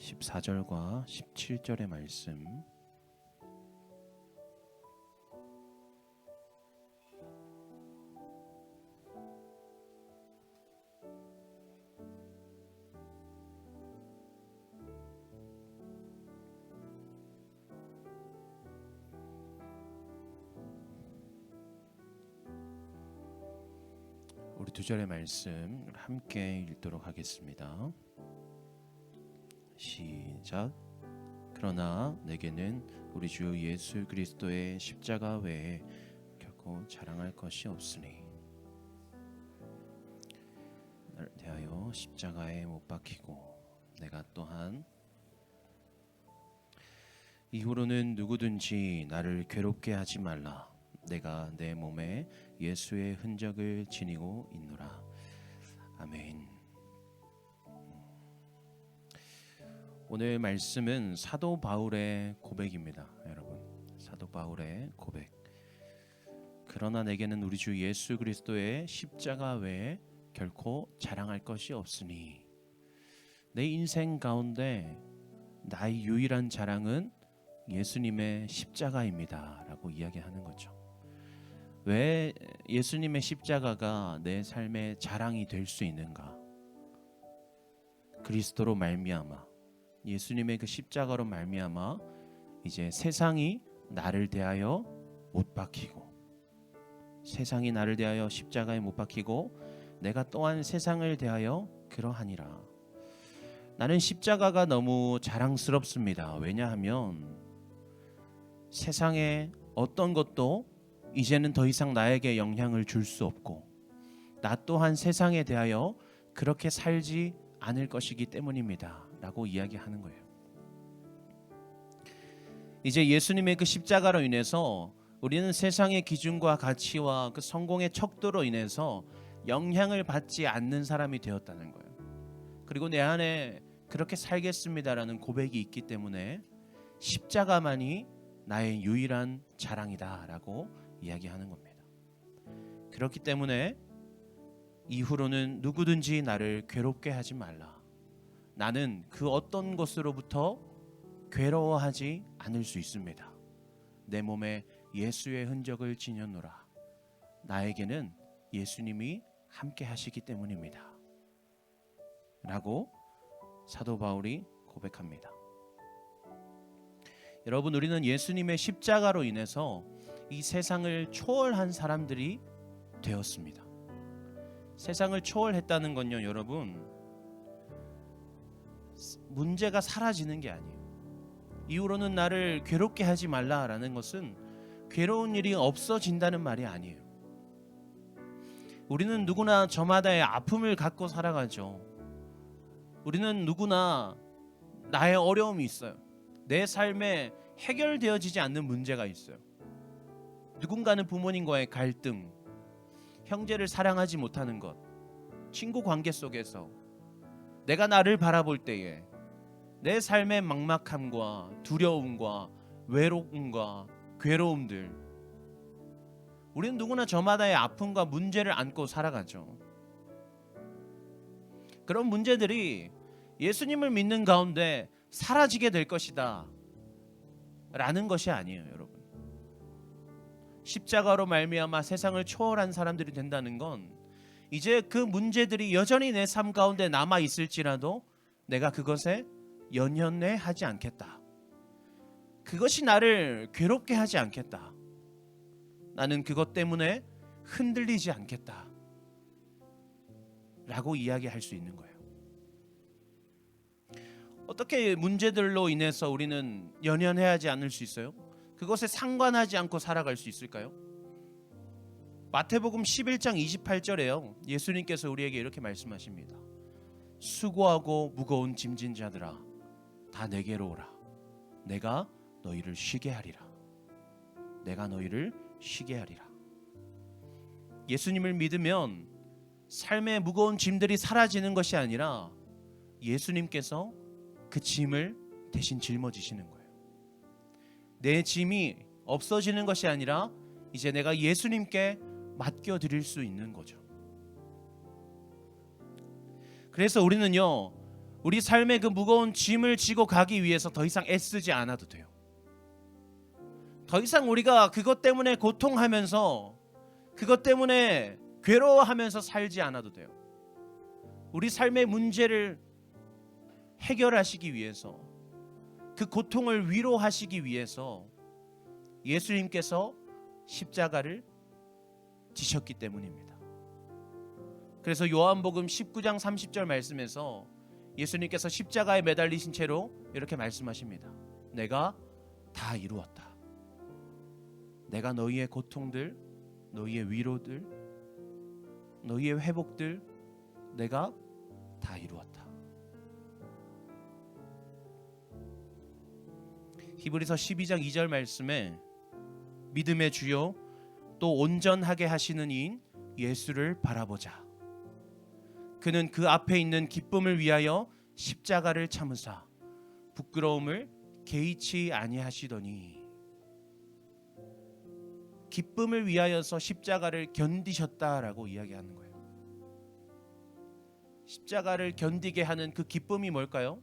14절과 17절의 말씀, 우리 두 절의 말씀 함께 읽도록 하겠습니다. 시작. 그러나 내게는 우리 주 예수 그리스도의 십자가 외에 결코 자랑할 것이 없으니 나를 대하여 십자가에 못 박히고 내가 또한 이후로는 누구든지 나를 괴롭게 하지 말라. 내가 내 몸에 예수의 흔적을 지니고 있노라. 아멘. 오늘 말씀은 사도 바울의 고백입니다. 여러분, 사도 바울의 고백. 그러나 내게는 우리 주 예수 그리스도의 십자가 외에 결코 자랑할 것이 없으니, 내 인생 가운데 나의 유일한 자랑은 예수님의 십자가입니다 라고 이야기하는 거죠. 왜 예수님의 십자가가 내 삶의 자랑이 될 수 있는가? 그리스도로 말미암아, 예수님의 그 십자가로 말미암아 이제 세상이 나를 대하여 못 박히고, 세상이 나를 대하여 십자가에 못 박히고 내가 또한 세상을 대하여 그러하니라. 나는 십자가가 너무 자랑스럽습니다. 왜냐하면 세상에 어떤 것도 이제는 더 이상 나에게 영향을 줄 수 없고, 나 또한 세상에 대하여 그렇게 살지 않을 것이기 때문입니다 라고 이야기하는 거예요. 이제 예수님의 그 십자가로 인해서 우리는 세상의 기준과 가치와 그 성공의 척도로 인해서 영향을 받지 않는 사람이 되었다는 거예요. 그리고 내 안에 그렇게 살겠습니다라는 고백이 있기 때문에 십자가만이 나의 유일한 자랑이다라고 이야기하는 겁니다. 그렇기 때문에 이후로는 누구든지 나를 괴롭게 하지 말라. 나는 그 어떤 것으로부터 괴로워하지 않을 수 있습니다. 내 몸에 예수의 흔적을 지녔노라. 나에게는 예수님이 함께 하시기 때문입니다 라고 사도 바울이 고백합니다. 여러분, 우리는 예수님의 십자가로 인해서 이 세상을 초월한 사람들이 되었습니다. 세상을 초월했다는 건요, 여러분, 문제가 사라지는 게 아니에요. 이후로는 나를 괴롭게 하지 말라라는 것은 괴로운 일이 없어진다는 말이 아니에요. 우리는 누구나 저마다의 아픔을 갖고 살아가죠. 우리는 누구나 나의 어려움이 있어요. 내 삶에 해결되어지지 않는 문제가 있어요. 누군가는 부모님과의 갈등, 형제를 사랑하지 못하는 것, 친구 관계 속에서 내가 나를 바라볼 때에 내 삶의 막막함과 두려움과 외로움과 괴로움들, 우리는 누구나 저마다의 아픔과 문제를 안고 살아가죠. 그런 문제들이 예수님을 믿는 가운데 사라지게 될 것이다 라는 것이 아니에요. 여러분, 십자가로 말미암아 세상을 초월한 사람들이 된다는 건 이제 그 문제들이 여전히 내 삶 가운데 남아 있을지라도 내가 그것에 연연해 하지 않겠다. 그것이 나를 괴롭게 하지 않겠다. 나는 그것 때문에 흔들리지 않겠다 라고 이야기할 수 있는 거예요. 어떻게 문제들로 인해서 우리는 연연해하지 않을 수 있어요? 그것에 상관하지 않고 살아갈 수 있을까요? 마태복음 11장 28절에요. 예수님께서 우리에게 이렇게 말씀하십니다. 수고하고 무거운 짐진 자들아, 다 내게로 오라. 내가 너희를 쉬게 하리라. 내가 너희를 쉬게 하리라. 예수님을 믿으면 삶의 무거운 짐들이 사라지는 것이 아니라 예수님께서 그 짐을 대신 짊어지시는 거예요. 내 짐이 없어지는 것이 아니라 이제 내가 예수님께 맡겨드릴 수 있는 거죠. 그래서 우리는요, 우리 삶의 그 무거운 짐을 지고 가기 위해서 더 이상 애쓰지 않아도 돼요. 더 이상 우리가 그것 때문에 고통하면서 그것 때문에 괴로워하면서 살지 않아도 돼요. 우리 삶의 문제를 해결하시기 위해서, 그 고통을 위로하시기 위해서 예수님께서 십자가를 지셨기 때문입니다. 그래서 요한복음 19장 30절 말씀에서 예수님께서 십자가에 매달리신 채로 이렇게 말씀하십니다. 내가 다 이루었다. 내가 너희의 고통들, 너희의 위로들, 너희의 회복들 내가 다 이루었다. 히브리서 12장 2절 말씀에 믿음의 주요 또 온전하게 하시는 이인 예수를 바라보자. 그는 그 앞에 있는 기쁨을 위하여 십자가를 참으사 부끄러움을 개의치 아니하시더니. 기쁨을 위하여서 십자가를 견디셨다라고 이야기하는 거예요. 십자가를 견디게 하는 그 기쁨이 뭘까요?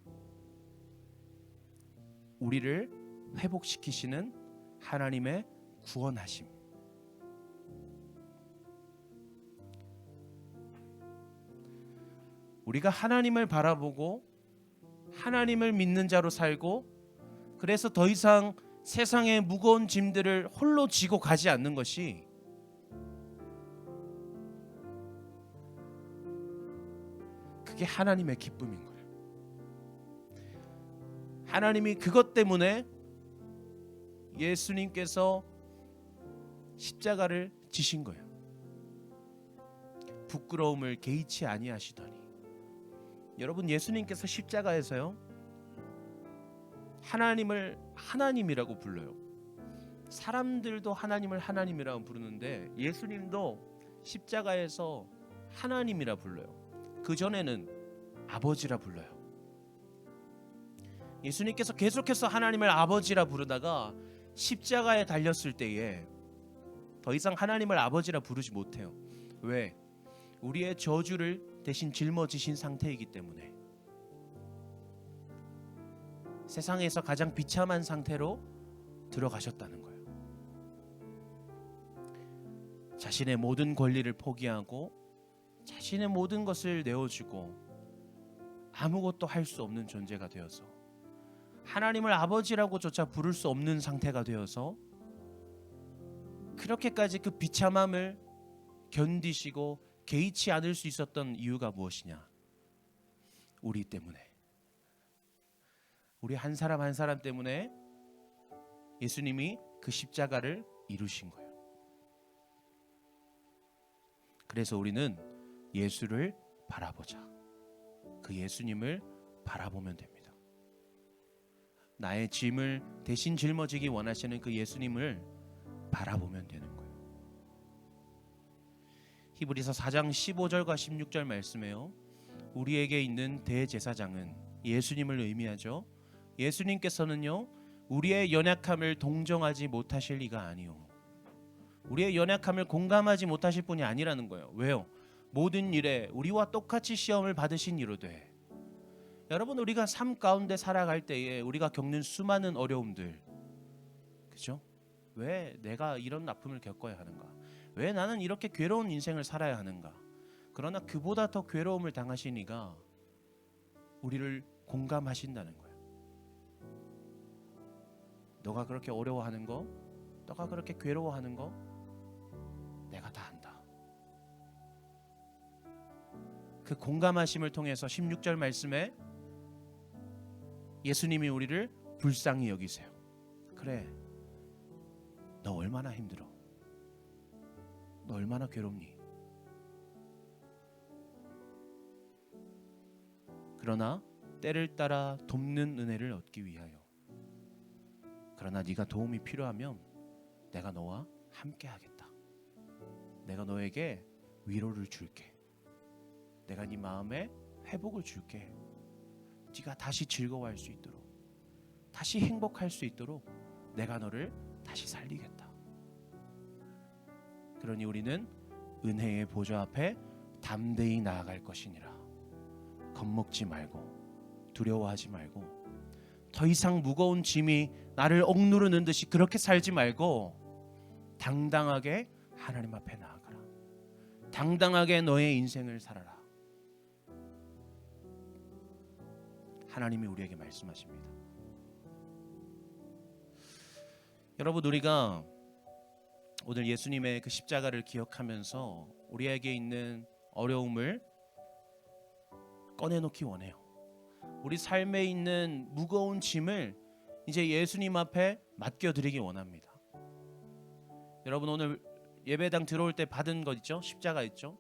우리를 회복시키시는 하나님의 구원하심. 우리가 하나님을 바라보고 하나님을 믿는 자로 살고, 그래서 더 이상 세상의 무거운 짐들을 홀로 지고 가지 않는 것이 그게 하나님의 기쁨인 거예요. 하나님이 그것 때문에 예수님께서 십자가를 지신 거예요. 부끄러움을 개의치 아니하시더니. 여러분, 예수님께서 십자가에서요 하나님을 하나님이라고 불러요. 사람들도 하나님을 하나님이라고 부르는데 예수님도 십자가에서 하나님이라 불러요. 그 전에는 아버지라 불러요. 예수님께서 계속해서 하나님을 아버지라 부르다가 십자가에 달렸을 때에 더 이상 하나님을 아버지라 부르지 못해요. 왜? 우리의 저주를 대신 짊어지신 상태이기 때문에. 세상에서 가장 비참한 상태로 들어가셨다는 거예요. 자신의 모든 권리를 포기하고 자신의 모든 것을 내어주고 아무것도 할 수 없는 존재가 되어서 하나님을 아버지라고조차 부를 수 없는 상태가 되어서 그렇게까지 그 비참함을 견디시고 개의치 않을 수 있었던 이유가 무엇이냐? 우리 때문에. 우리 한 사람 한 사람 때문에 예수님이 그 십자가를 이루신 거예요. 그래서 우리는 예수를 바라보자. 그 예수님을 바라보면 됩니다. 나의 짐을 대신 짊어지기 원하시는 그 예수님을 바라보면 되는 거예요. 히브리서 4장 15절과 16절 말씀에요. 우리에게 있는 대제사장은 예수님을 의미하죠. 예수님께서는요 우리의 연약함을 동정하지 못하실 리가 아니요, 우리의 연약함을 공감하지 못하실 분이 아니라는 거예요. 왜요? 모든 일에 우리와 똑같이 시험을 받으신 이로되. 여러분, 우리가 삶 가운데 살아갈 때에 우리가 겪는 수많은 어려움들, 그죠? 왜 내가 이런 아픔을 겪어야 하는가? 왜 나는 이렇게 괴로운 인생을 살아야 하는가? 그러나 그보다 더 괴로움을 당하신 이가 우리를 공감하신다는 거예요. 너가 그렇게 어려워하는 거, 너가 그렇게 괴로워하는 거 내가 다 안다. 그 공감하심을 통해서 16절 말씀에 예수님이 우리를 불쌍히 여기세요. 그래, 너 얼마나 힘들어? 너 얼마나 괴롭니? 그러나 때를 따라 돕는 은혜를 얻기 위하여. 그러나 네가 도움이 필요하면 내가 너와 함께 하겠다. 내가 너에게 위로를 줄게. 내가 네 마음에 회복을 줄게. 네가 다시 즐거워할 수 있도록, 다시 행복할 수 있도록 내가 너를 다시 살리겠다. 그러니 우리는 은혜의 보좌 앞에 담대히 나아갈 것이니라. 겁먹지 말고 두려워하지 말고 더 이상 무거운 짐이 나를 억누르는 듯이 그렇게 살지 말고 당당하게 하나님 앞에 나아가라. 당당하게 너의 인생을 살아라. 하나님이 우리에게 말씀하십니다. 여러분, 우리가 오늘 예수님의 그 십자가를 기억하면서 우리에게 있는 어려움을 꺼내놓기 원해요. 우리 삶에 있는 무거운 짐을 이제 예수님 앞에 맡겨드리기 원합니다. 여러분, 오늘 예배당 들어올 때 받은 거 있죠? 십자가 있죠?